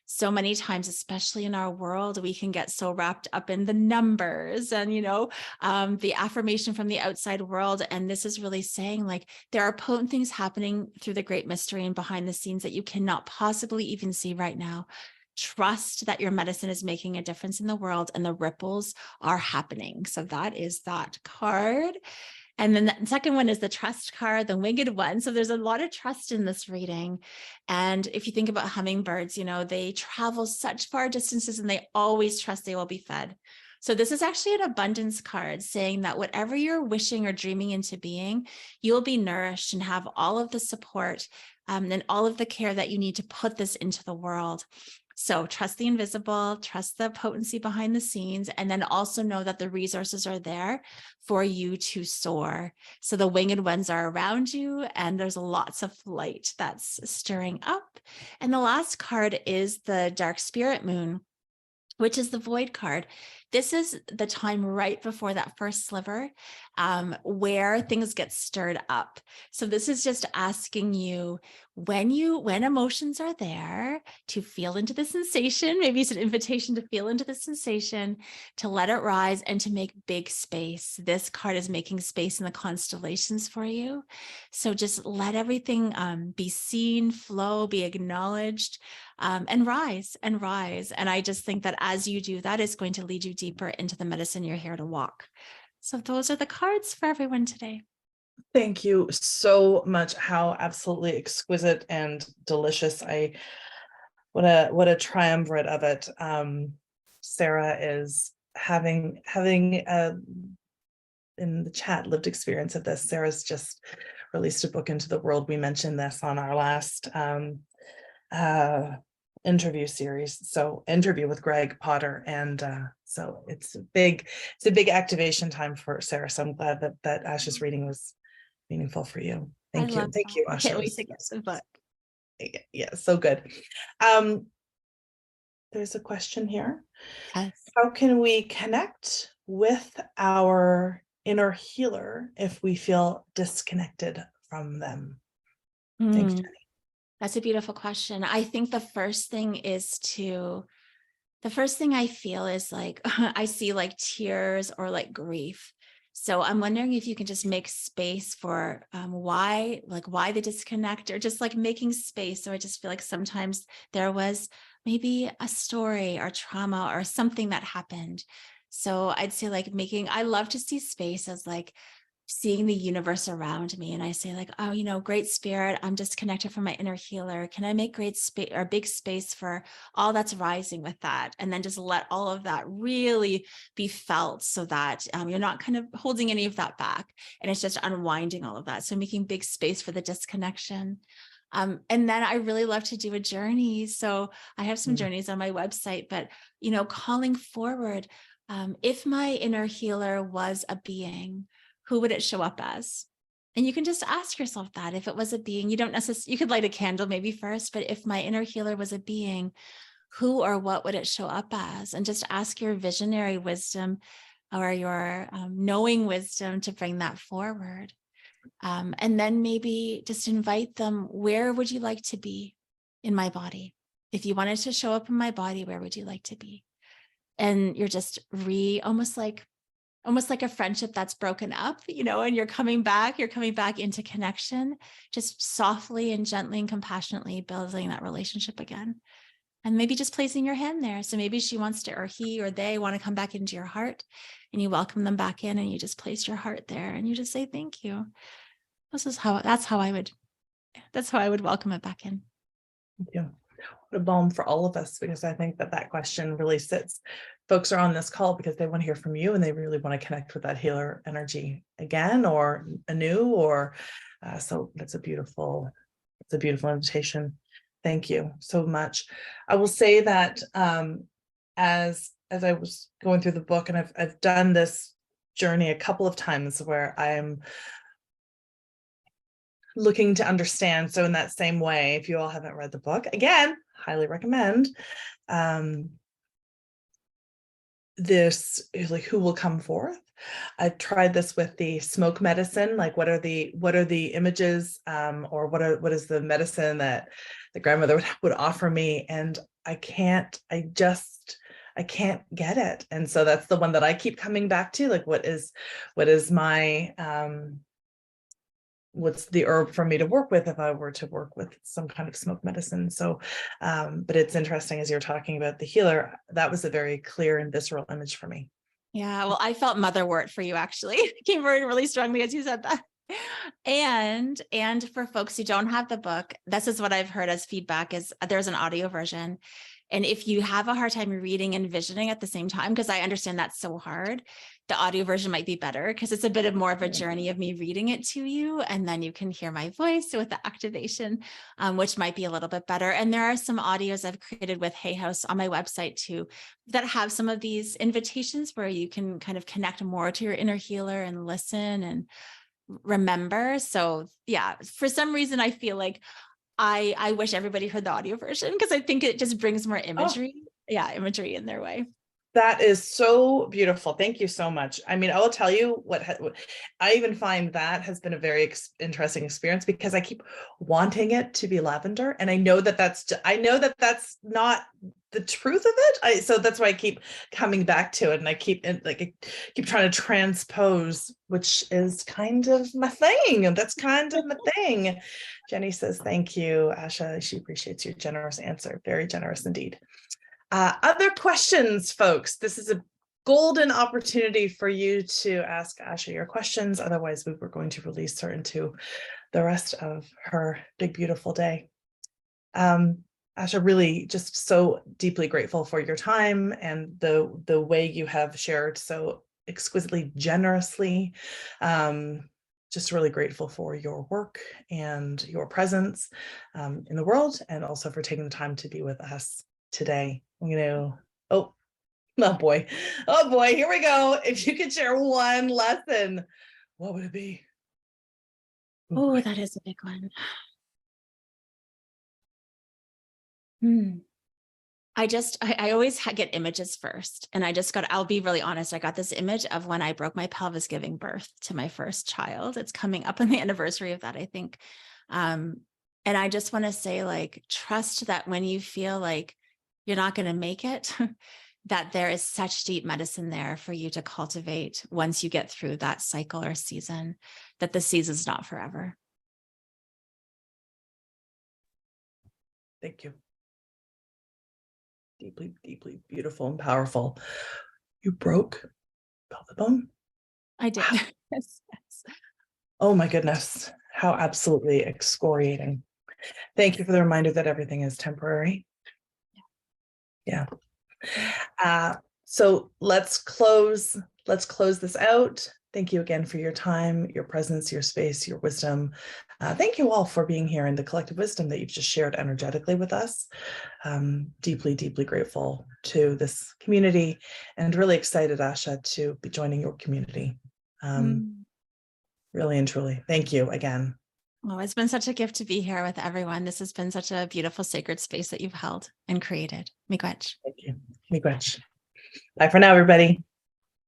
So many times, especially in our world, we can get so wrapped up in the numbers and, the affirmation from the outside world. And this is really saying, like, there are potent things happening through the great mystery and behind the scenes that you cannot possibly even see right now. Trust that your medicine is making a difference in the world and the ripples are happening. So that is that card. And then the second one is the trust card, the winged one. So there's a lot of trust in this reading. And if you think about hummingbirds, they travel such far distances and they always trust they will be fed. So this is actually an abundance card saying that whatever you're wishing or dreaming into being, you'll be nourished and have all of the support and all of the care that you need to put this into the world. So trust the invisible, trust the potency behind the scenes, and then also know that the resources are there for you to soar. So the winged ones are around you and there's lots of light that's stirring up. And the last card is the dark spirit moon, which is the void card. This is the time right before that first sliver where things get stirred up. So this is just asking you when emotions are there to feel into the sensation. Maybe it's an invitation to feel into the sensation, to let it rise and to make big space. This card is making space in the constellations for you. So just let everything be seen, flow, be acknowledged, and rise and rise. And I just think that as you do that, it's going to lead you deeper into the medicine you're here to walk. So those are the cards for everyone today. Thank you so much. How absolutely exquisite and delicious. What a triumvirate of it. Sarah is having in the chat lived experience of this. Sarah's just released a book into the world. We mentioned this on our last interview series, so interview with Greg Potter, and so it's a big activation time for Sarah. So I'm glad that Asha's reading was meaningful for you. Thank you. Thank you, Asha. I can't wait to get the book. Yeah, so good. There's a question here. Yes. How can we connect with our inner healer if we feel disconnected from them? Thanks, Jenny. That's a beautiful question. I think the first thing I feel is like, I see like tears or like grief. So I'm wondering if you can just make space for why the disconnect, or just like making space. So I just feel like sometimes there was maybe a story or trauma or something that happened. So I'd say like I love to see space as like seeing the universe around me. And I say like, oh, great spirit, I'm disconnected from my inner healer. Can I make great space or big space for all that's rising with that? And then just let all of that really be felt so that you're not kind of holding any of that back. And it's just unwinding all of that. So making big space for the disconnection. And then I really love to do a journey. So I have some journeys on my website, but, calling forward, if my inner healer was a being, who would it show up as? And you can just ask yourself that. If it was a being, you don't necessarily, you could light a candle maybe first, but if my inner healer was a being, who or what would it show up as? And just ask your visionary wisdom or your knowing wisdom to bring that forward. And then maybe just invite them, where would you like to be in my body? If you wanted to show up in my body, where would you like to be? And you're just almost like a friendship that's broken up, and you're coming back into connection, just softly and gently and compassionately building that relationship again. And maybe just placing your hand there. So maybe she wants to, or he or they want to come back into your heart, and you welcome them back in, and you just place your heart there and you just say, thank you. That's how I would welcome it back in. Thank you. What a balm for all of us, because I think that question really sits. Folks are on this call because they want to hear from you and they really want to connect with that healer energy again or anew, or so that's a beautiful invitation. Thank you so much. I will say that as I was going through the book, and I've done this journey a couple of times where I'm looking to understand. So in that same way, if you all haven't read the book, again, highly recommend. This is like who will come forth. I've tried this with the smoke medicine, like what are the images, or what is the medicine that the grandmother would offer me, and I can't get it. And so that's the one that I keep coming back to, like what is my what's the herb for me to work with if I were to work with some kind of smoke medicine. So, but it's interesting as you're talking about the healer, that was a very clear and visceral image for me. Yeah, well, I felt motherwort for you actually. It came very really strongly as you said that. And for folks who don't have the book, this is what I've heard as feedback is there's an audio version. And if you have a hard time reading and visioning at the same time, because I understand that's so hard, the audio version might be better because it's a bit of more of a journey of me reading it to you. And then you can hear my voice with the activation, which might be a little bit better. And there are some audios I've created with Hay House on my website too, that have some of these invitations where you can kind of connect more to your inner healer and listen and remember. So yeah, for some reason, I feel like I wish everybody heard the audio version because I think it just brings more imagery. Oh. Yeah, imagery in their way. That is so beautiful. Thank you so much. I mean, I will tell you what I even find that has been a very interesting experience because I keep wanting it to be lavender, and I know that that's not the truth of it. So that's why I keep coming back to it, and I keep trying to transpose, which is kind of my thing. That's kind of my thing. Jenny says, "Thank you, Asha. She appreciates your generous answer. Very generous indeed." Other questions, folks? This is a golden opportunity for you to ask Asha your questions. Otherwise, we were going to release her into the rest of her big, beautiful day. Asha, really just so deeply grateful for your time and the way you have shared so exquisitely generously. Just really grateful for your work and your presence in the world, and also for taking the time to be with us today. Oh boy, here we go. If you could share one lesson, what would it be? Oh, that is a big one. I always get images first. And I'll be really honest. I got this image of when I broke my pelvis giving birth to my first child. It's coming up on the anniversary of that, I think. And I just want to say, like, trust that when you feel like you're not going to make it, that there is such deep medicine there for you to cultivate once you get through that cycle or season, that the season's not forever. Thank you. Deeply, deeply beautiful and powerful. You broke pelvic bone? I did. Wow. Yes. Oh my goodness. How absolutely excoriating. Thank you for the reminder that everything is temporary. Yeah. So let's close this out. Thank you again for your time, your presence, your space, your wisdom. Thank you all for being here and the collective wisdom that you've just shared energetically with us. Deeply, deeply grateful to this community, and really excited, Asha, to be joining your community. Really and truly. Thank you again. Oh, it's been such a gift to be here with everyone. This has been such a beautiful sacred space that you've held and created. Miigwech. Thank you. Miigwech. Bye for now, everybody.